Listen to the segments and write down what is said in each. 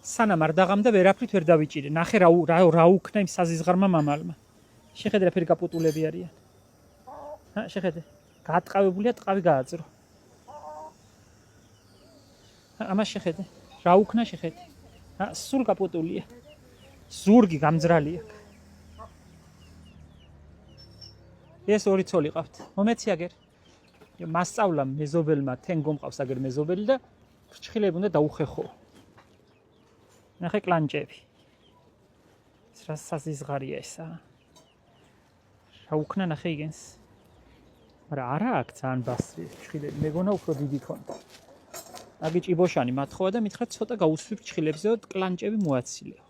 სანამ არ დაღამდა ვერაფრით ვერ დავიჭირე. ნახე რა უქნა იმ საზიზღარმა მამალმა. შეხედე რა ფერი გაპუტულები არიან. შეხედე. გაატყავებულია, ტყავი გააძრო. ამას შეხედე. რა უქნა შეხედე. სულ გაპუტულია. ზურგი გამძრალი აქვს. ეს ორი ცოლი ყავთ. მომეცი აგერ. მასწავლა მეზობელმა თენგო მყავს აგერ მეზობელი და ფრჩხილები უნდა დაუხეხო. ნახე კლანჭები. რა საზიზღარია ესა. რა უქნა ნახე იგენს. მაგრამ არა აქვს ძალიან ბასრი ფრჩხილები. მეგონა უფრო დიდი ქონდა. აგი ჭიბოშანი მათხოვა და მითხრა ცოტა გაუსვი ფრჩხილებზეო კლანჭები მოაცილეო.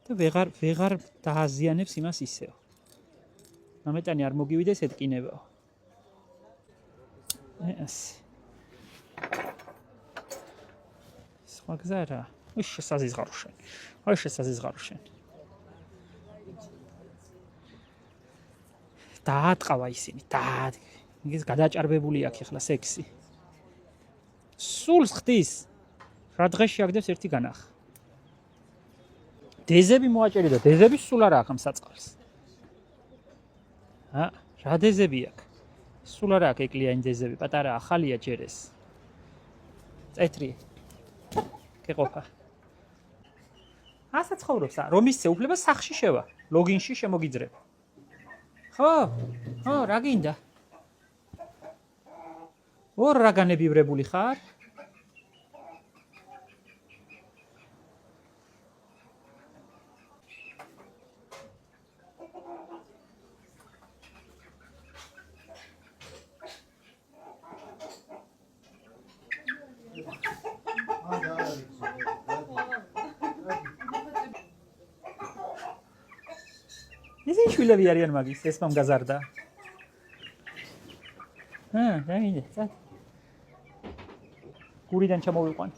და ვეღარ დააზიანებს იმას ისეო. ამეტანი არ მოგივიდეს ეთკინებაო. ასე. სხვა გზა რა. უშ შესაზიზღარო შენ. აი შესაზიზღარო შენ. დაატყავა ისინი. ის გადაჭარბებული აქვს ახლა სექსი. სულს ხდის. რა დღეში აგდებს ერთი განახ. დეზები მოაჭერი და დეზები სულ არ აქვს ამ საწყალს. რა დეზები აქვს? სულ არ აქვს ეკლიანი დეზები, პატარა ახალია ჯერეს. წეთრი. გეყოფა. ასე ცხოვრობს, რომ ისე უფლება სახში შევა, ლოგინში შემოგიძრება. ხო, რა გინდა? ორ რა განებივრებული ხარ? ისინი შვილები არიან მაგის, ეს მომგაზარდა. რა მინდა, წა. გურიდან ჩამოვიყვან.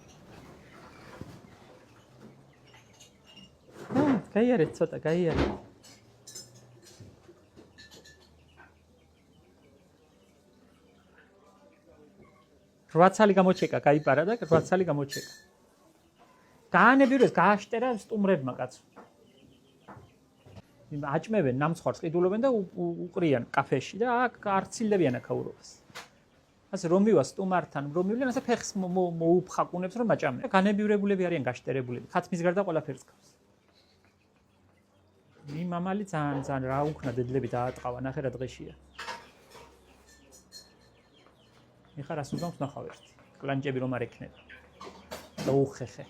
გაიარეთ ცოტა, გაიარეთ. რვაცალი გამოჩეკა, გაიპარა და რვაცალი გამოჩეკა. გაანებივრეს, გააშტერა სტუმრებმა კაცო. აჭმევენ ნამცხვარს ყიდულობენ და უყრიან კაფეში და აქ არცილებიან აქაურობას. ასე რომ მივა სტუმართან, რომ მივლენ ასე ფეხს მოუფხაკუნებს რომ აჭამენ. განებივრებულები არიან გაშტერებულები, ხათმის გარდა ყველაფერს გავს. მამალი ძალიან რა უქნა დედლები დაატყავა, ნახე რა დღეშია. ეხლა რას უზამს ნახავ ერთი. კლანჭები რომ არ ექნება. და უხეხე.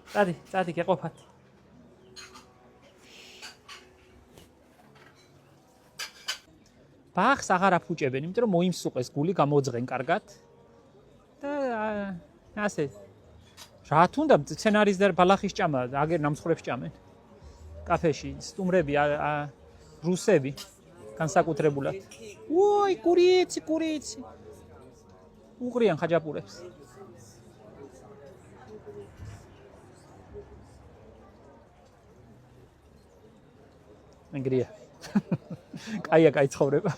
წადი გეყოფათ. ბახს აღარ აფუჭებენ, იმიტომ რომ მოიმსუყეს გული, გამოძღენ კარგად. და ასე. რა თუნდა სცენარის და ბალახის ჭამა, აგერ ნამცხრებს ჭამენ. კაფეში სტუმრები რუსები განსაკუთრებულად. უой, კურიცი. უყრიან ხაჯაპურებს. მეგრია. კაია, კაი ცხოვრება.